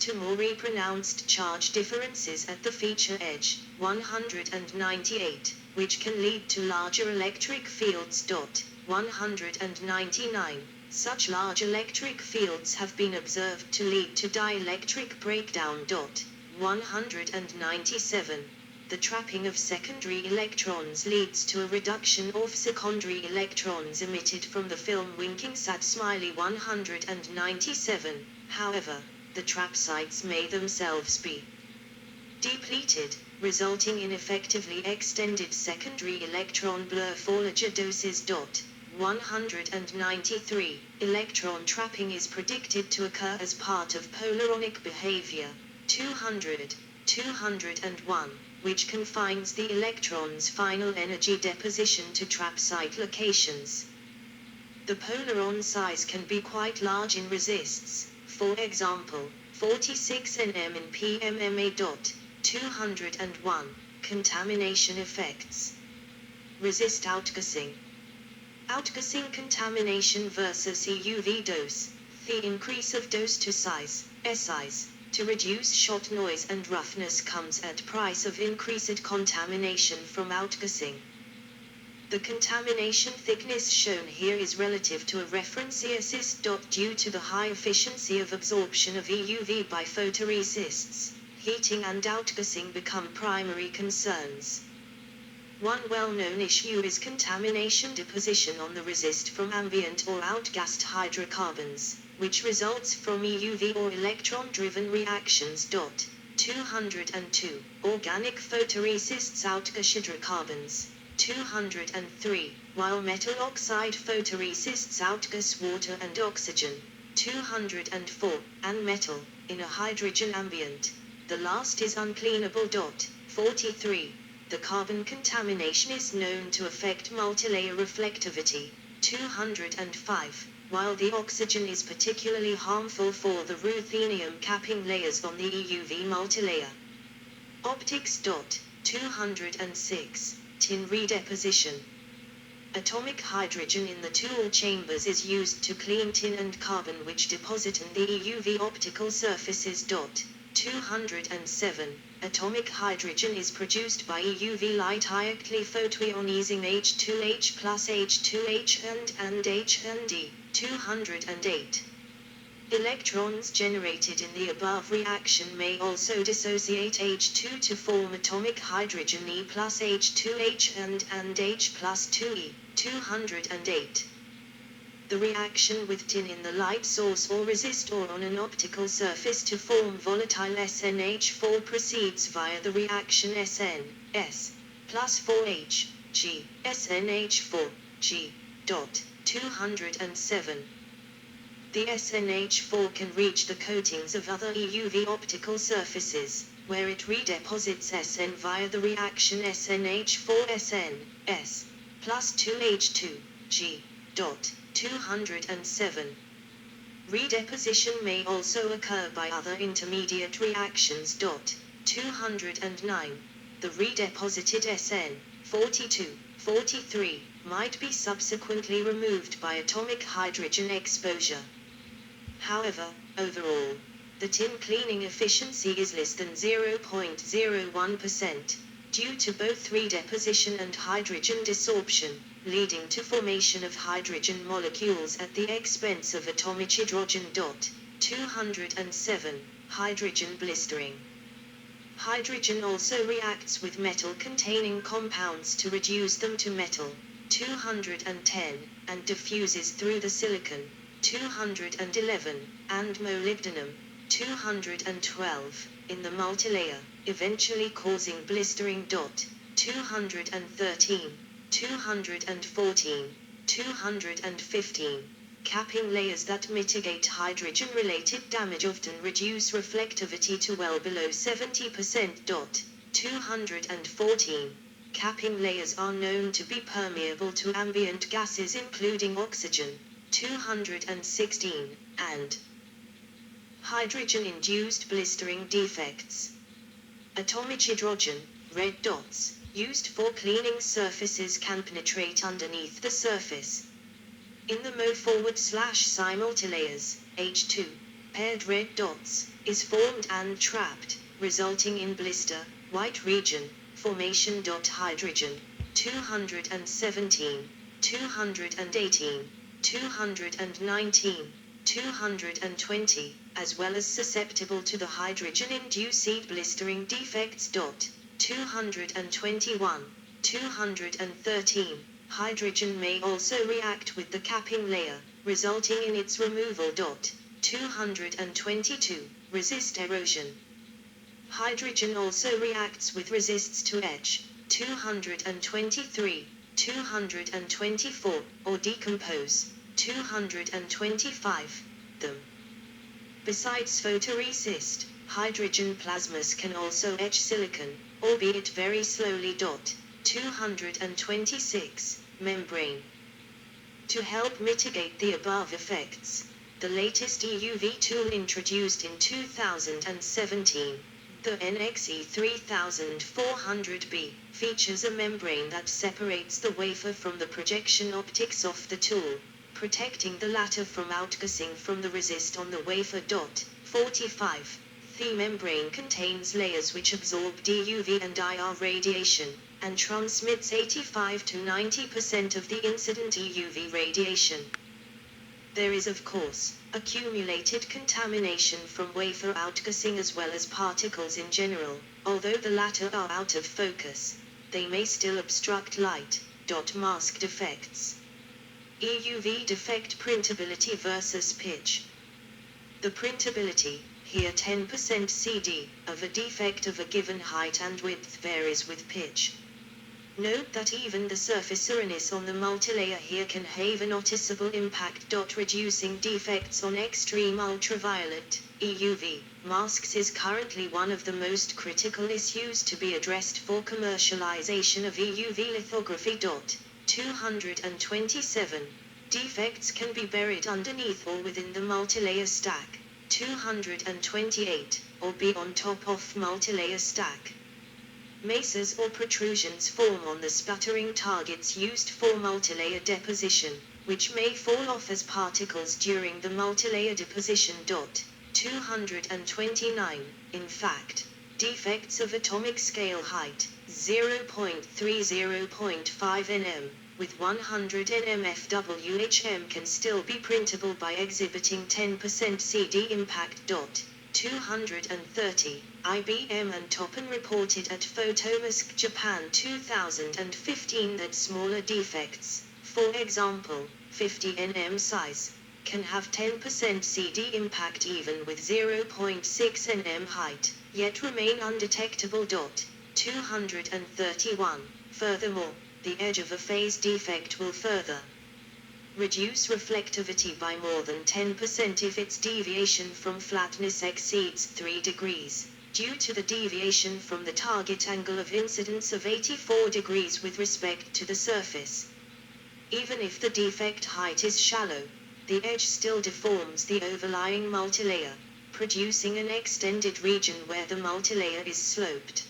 to more pronounced charge differences at the feature edge, 198, which can lead to larger electric fields. 199. Such large electric fields have been observed to lead to dielectric breakdown. 197. The trapping of secondary electrons leads to a reduction of secondary electrons emitted from the film winking. Smiley 197. However, the trap sites may themselves be depleted, resulting in effectively extended secondary electron blur Fourier doses. 193. Electron trapping is predicted to occur as part of polaronic behavior. 200. 201, which confines the electron's final energy deposition to trap site locations. The polaron size can be quite large in resists, for example, 46 nm in PMMA. 201. Contamination effects. Resist outgassing. Outgassing contamination versus EUV dose. The increase of dose to size, size, to reduce shot noise and roughness comes at price of increased contamination from outgassing. The contamination thickness shown here is relative to a reference assist. Due to the high efficiency of absorption of EUV by photoresists, heating and outgassing become primary concerns. One well-known issue is contamination deposition on the resist from ambient or outgassed hydrocarbons, which results from EUV or electron-driven reactions. 202. Organic photoresists outgass hydrocarbons. 203. While metal oxide photoresists outgass water and oxygen. 204. And metal, in a hydrogen ambient. The last is uncleanable. 43. The carbon contamination is known to affect multilayer reflectivity. 205. While the oxygen is particularly harmful for the ruthenium capping layers on the EUV multilayer. Optics. 206. Tin redeposition. Atomic hydrogen in the tool chambers is used to clean tin and carbon which deposit in the EUV optical surfaces. 207. Atomic hydrogen is produced by EUV light directly photoionizing H2H plus H2H and H and D. 208. Electrons generated in the above reaction may also dissociate H2 to form atomic hydrogen E plus H2H and H plus 2E. 208. The reaction with tin in the light source or resistor on an optical surface to form volatile SNH4 proceeds via the reaction SN, S, plus 4H, G, SNH4, G. 207. The SNH4 can reach the coatings of other EUV optical surfaces, where it redeposits SN via the reaction SNH4SN, S, plus 2H2, G. 207. Redeposition may also occur by other intermediate reactions. 209. The redeposited SN, 42, 43, might be subsequently removed by atomic hydrogen exposure. However, overall, the tin cleaning efficiency is less than 0.01%, due to both redeposition and hydrogen desorption, leading to formation of hydrogen molecules at the expense of atomic hydrogen. 207. Hydrogen blistering. Hydrogen also reacts with metal-containing compounds to reduce them to metal. 210, and diffuses through the silicon. 211, and molybdenum. 212, in the multilayer, eventually causing blistering. 213, 214, 215. Capping layers that mitigate hydrogen-related damage often reduce reflectivity to well below 70%. 214. Capping layers are known to be permeable to ambient gases including oxygen. 216, and hydrogen-induced blistering defects. Atomic hydrogen, red dots, used for cleaning surfaces can penetrate underneath the surface. In the Mo forward/Si multilayers, H2, paired red dots, is formed and trapped, resulting in blister, white region, formation. Hydrogen, 217, 218, 219, 220, as well as susceptible to the hydrogen-induced blistering defects. 221, 213, hydrogen may also react with the capping layer, resulting in its removal. 222, resist erosion. Hydrogen also reacts with resists to etch, 223, 224, or decompose, 225, them. Besides photoresist, hydrogen plasmas can also etch silicon, albeit very slowly. 226, membrane. To help mitigate the above effects, the latest EUV tool introduced in 2017, the NXE 3400B, features a membrane that separates the wafer from the projection optics of the tool, protecting the latter from outgassing from the resist on the wafer. 45. The membrane contains layers which absorb DUV and IR radiation, and transmits 85 to 90% of the incident EUV radiation. There is, of course, accumulated contamination from wafer outgassing as well as particles in general. Although the latter are out of focus, they may still obstruct light. Mask defects. EUV defect printability versus pitch. The printability, here 10% CD, of a defect of a given height and width varies with pitch. Note that even the surface awareness on the multilayer here can have a noticeable impact. Reducing defects on extreme ultraviolet, EUV, masks is currently one of the most critical issues to be addressed for commercialization of EUV lithography. 227. Defects can be buried underneath or within the multilayer stack. 228, or be on top of multilayer stack. Mesas or protrusions form on the sputtering targets used for multilayer deposition, which may fall off as particles during the multilayer deposition. 229, in fact, defects of atomic scale height, 0.30.5 nm, with 100 nm FWHM can still be printable by exhibiting 10% CD impact. 230, IBM and Toppen reported at Photomask Japan 2015 that smaller defects, for example, 50 nm size, can have 10% CD impact even with 0.6 nm height, yet remain undetectable. 231, furthermore, the edge of a phase defect will further reduce reflectivity by more than 10% if its deviation from flatness exceeds 3 degrees, due to the deviation from the target angle of incidence of 84 degrees with respect to the surface. Even if the defect height is shallow, the edge still deforms the overlying multilayer, producing an extended region where the multilayer is sloped.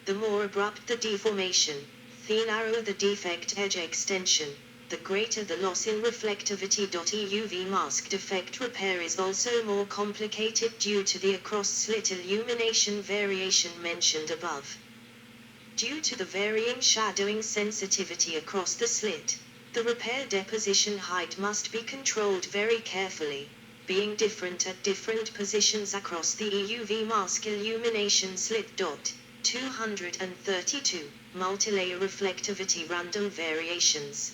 The more abrupt the deformation, the narrower the defect edge extension, the greater the loss in reflectivity. EUV mask defect repair is also more complicated due to the across-slit illumination variation mentioned above. Due to the varying shadowing sensitivity across the slit, the repair deposition height must be controlled very carefully, being different at different positions across the EUV mask illumination slit. 232, multilayer reflectivity random variations.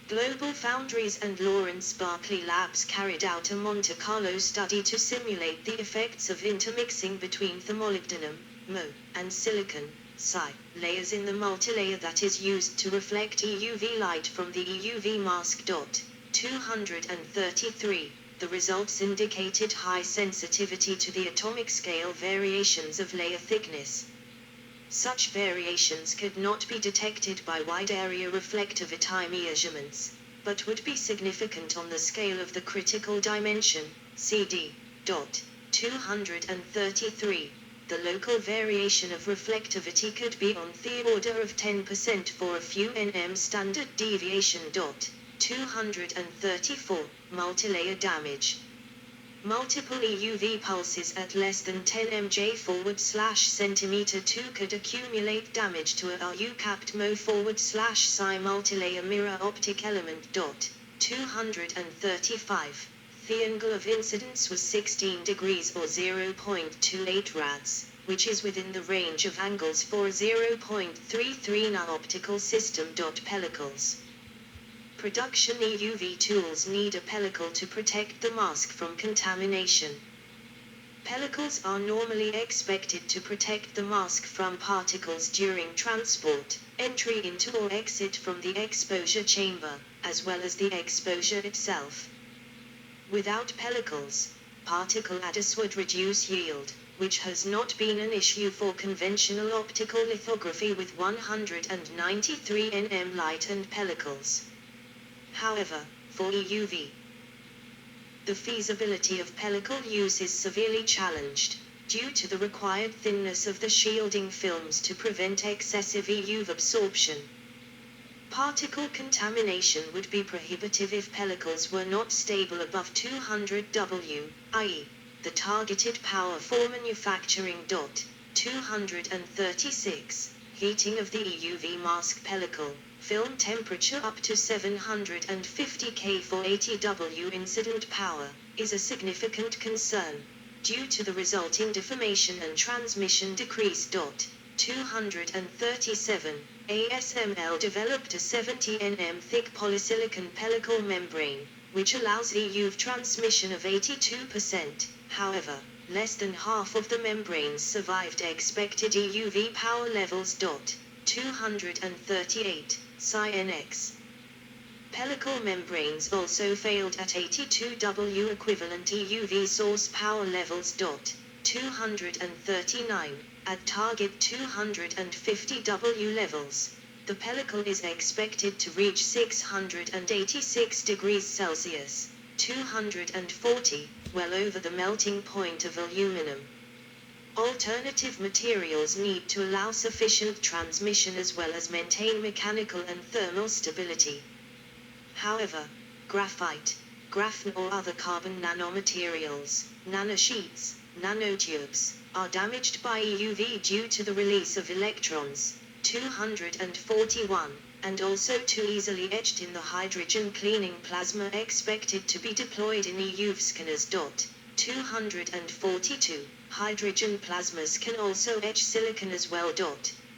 Global Foundries and Lawrence Berkeley Labs carried out a Monte Carlo study to simulate the effects of intermixing between thermolybdenum, Mo, and silicon, Si, layers in the multilayer that is used to reflect EUV light from the EUV mask. 233, the results indicated high sensitivity to the atomic scale variations of layer thickness. Such variations could not be detected by wide area reflectivity measurements, but would be significant on the scale of the critical dimension, CD. 233, the local variation of reflectivity could be on the order of 10% for a few nm standard deviation. 234, multilayer damage. Multiple EUV pulses at less than 10 mJ/cm2 could accumulate damage to a RU-capped Mo/Psi multilayer mirror optic element. 235. The angle of incidence was 16 degrees or 0.28 rads, which is within the range of angles for a 0.33 Na optical system. Pellicles. Production EUV tools need a pellicle to protect the mask from contamination. Pellicles are normally expected to protect the mask from particles during transport, entry into or exit from the exposure chamber, as well as the exposure itself. Without pellicles, particle adders would reduce yield, which has not been an issue for conventional optical lithography with 193 nm light and pellicles. However, for EUV, the feasibility of pellicle use is severely challenged, due to the required thinness of the shielding films to prevent excessive EUV absorption. Particle contamination would be prohibitive if pellicles were not stable above 200 W, i.e., the targeted power for manufacturing. 236. Heating of the EUV mask pellicle. Film temperature up to 750 K for 80 W incident power, is a significant concern, due to the resulting deformation and transmission decrease. 237. ASML developed a 70 nm thick polysilicon pellicle membrane, which allows EUV transmission of 82%, however, less than half of the membranes survived expected EUV power levels. 238. SciNX. Pellicle membranes also failed at 82 W equivalent EUV source power levels. 239. At target 250 W levels, the pellicle is expected to reach 686 degrees Celsius, 240, well over the melting point of aluminum. Alternative materials need to allow sufficient transmission as well as maintain mechanical and thermal stability. However, graphite, graphene or other carbon nanomaterials, nanosheets, nanotubes, are damaged by EUV due to the release of electrons, 241, and also too easily etched in the hydrogen cleaning plasma expected to be deployed in EUV scanners. 242. Hydrogen plasmas can also etch silicon as well.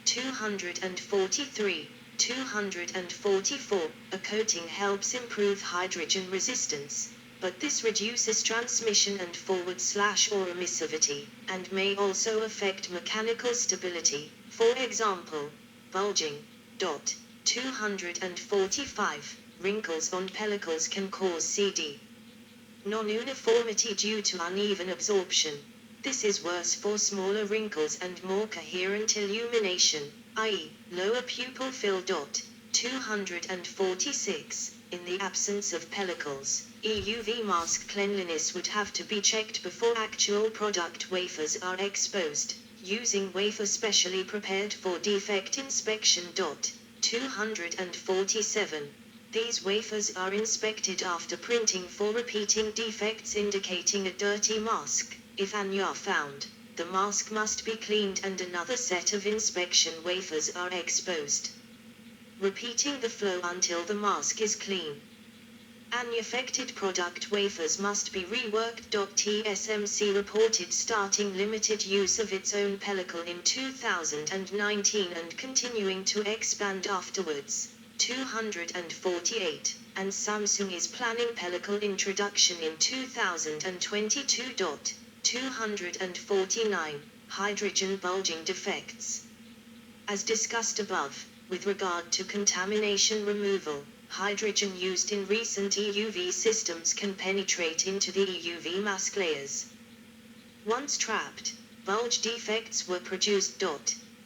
243. 244. A coating helps improve hydrogen resistance, but this reduces transmission and forward/or emissivity, and may also affect mechanical stability, for example, bulging. 245. Wrinkles on pellicles can cause CD non-uniformity due to uneven absorption. This is worse for smaller wrinkles and more coherent illumination, i.e., lower pupil fill. 246. In the absence of pellicles, EUV mask cleanliness would have to be checked before actual product wafers are exposed, using wafer specially prepared for defect inspection. 247. These wafers are inspected after printing for repeating defects indicating a dirty mask. If any are found, the mask must be cleaned and another set of inspection wafers are exposed, repeating the flow until the mask is clean. Any affected product wafers must be reworked. TSMC reported starting limited use of its own pellicle in 2019 and continuing to expand afterwards. 248, and Samsung is planning pellicle introduction in 2022. 249. Hydrogen bulging defects. As discussed above, with regard to contamination removal, hydrogen used in recent EUV systems can penetrate into the EUV mask layers. Once trapped, bulge defects were produced.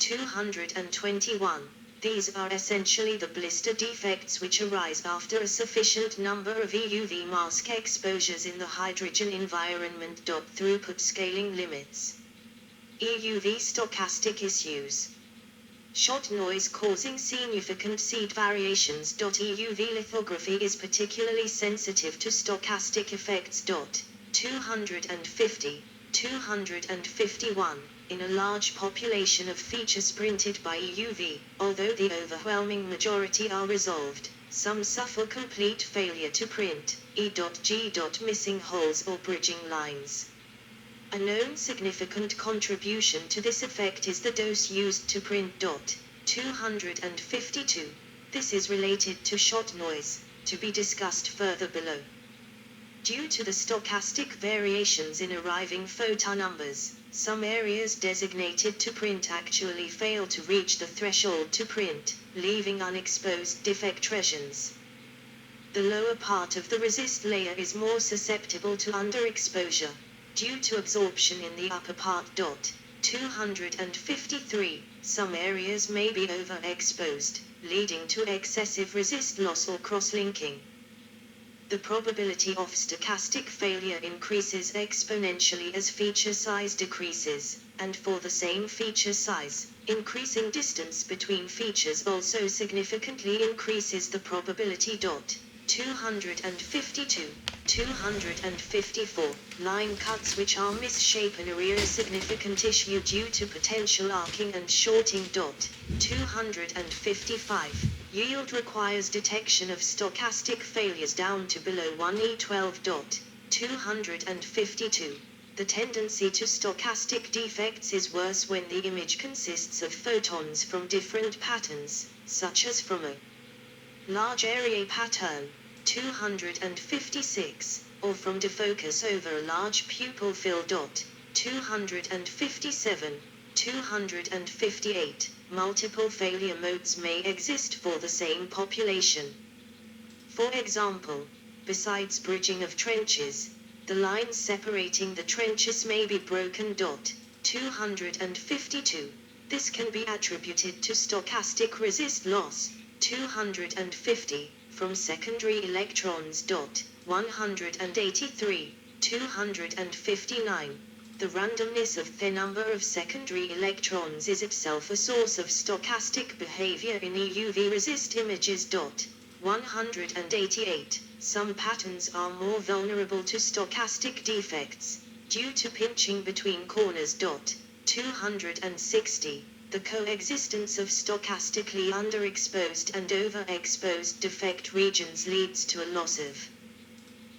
221. These are essentially the blister defects which arise after a sufficient number of EUV mask exposures in the hydrogen environment. Throughput scaling limits. EUV stochastic issues. Shot noise causing significant seed variations. EUV lithography is particularly sensitive to stochastic effects. 250, 251. In a large population of features printed by EUV, although the overwhelming majority are resolved, some suffer complete failure to print, e.g. missing holes or bridging lines. A known significant contribution to this effect is the dose used to print .252. This is related to shot noise, to be discussed further below. Due to the stochastic variations in arriving photon numbers, some areas designated to print actually fail to reach the threshold to print, leaving unexposed defect regions. The lower part of the resist layer is more susceptible to underexposure, due to absorption in the upper part. 253. Some areas may be overexposed, leading to excessive resist loss or cross-linking. The probability of stochastic failure increases exponentially as feature size decreases, and for the same feature size, increasing distance between features also significantly increases the probability. 252, 254. Line cuts which are misshapen are a significant issue due to potential arcing and shorting. 255. Yield requires detection of stochastic failures down to below 1e12. 252. The tendency to stochastic defects is worse when the image consists of photons from different patterns, such as from a large area pattern. 256, or from defocus over a large pupil fill. 257, 258. Multiple failure modes may exist for the same population. For example, besides bridging of trenches, the lines separating the trenches may be broken. 252. This can be attributed to stochastic resist loss. 250. From secondary electrons. 183, 259. The randomness of the number of secondary electrons is itself a source of stochastic behavior in EUV resist images. 188. Some patterns are more vulnerable to stochastic defects, due to pinching between corners. 260. The coexistence of stochastically underexposed and overexposed defect regions leads to a loss of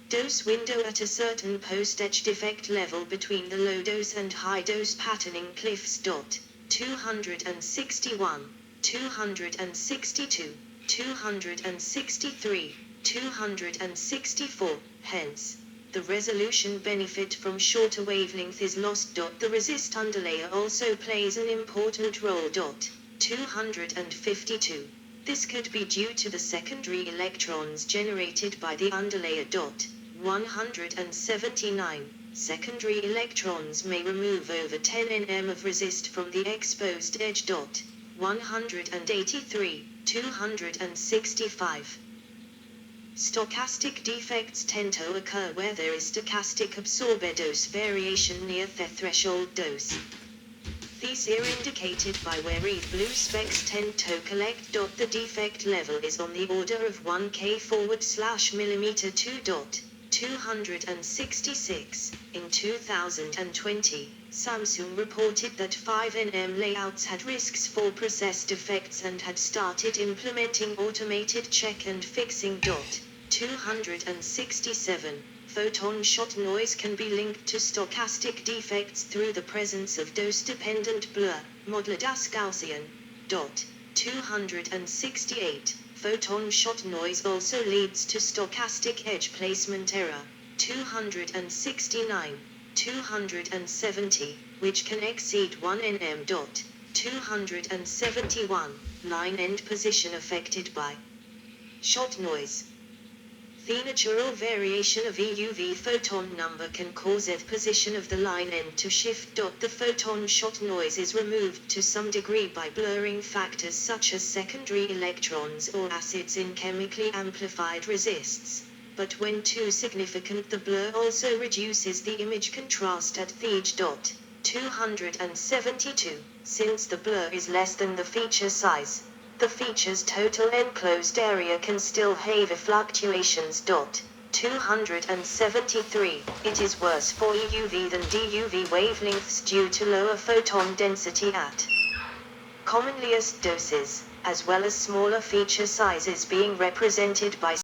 dose window at a certain post-etch defect level between the low-dose and high-dose patterning cliffs. 261, 262, 263, 264. Hence, the resolution benefit from shorter wavelength is lost. The resist underlayer also plays an important role. 252. This could be due to the secondary electrons generated by the underlayer. 179. Secondary electrons may remove over 10 nm of resist from the exposed edge. 183, 265. Stochastic defects tend to occur where there is stochastic absorber dose variation near the threshold dose. These are indicated by where blue specks tend to collect. The defect level is on the order of 1K/mm2. 266. In 2020, Samsung reported that 5 nm layouts had risks for process defects and had started implementing automated check and fixing. 267. Photon shot noise can be linked to stochastic defects through the presence of dose-dependent blur, modular das Gaussian. 268. Photon shot noise also leads to stochastic edge placement error. 269, 270, which can exceed 1 nm. 271, line end position affected by shot noise. The natural variation of EUV photon number can cause the position of the line end to shift. The photon shot noise is removed to some degree by blurring factors such as secondary electrons or acids in chemically amplified resists. But when too significant, the blur also reduces the image contrast at the edge. 272. Since the blur is less than the feature size, the feature's total enclosed area can still have fluctuations. 273. It is worse for EUV than DUV wavelengths due to lower photon density at commonliest doses, as well as smaller feature sizes being represented by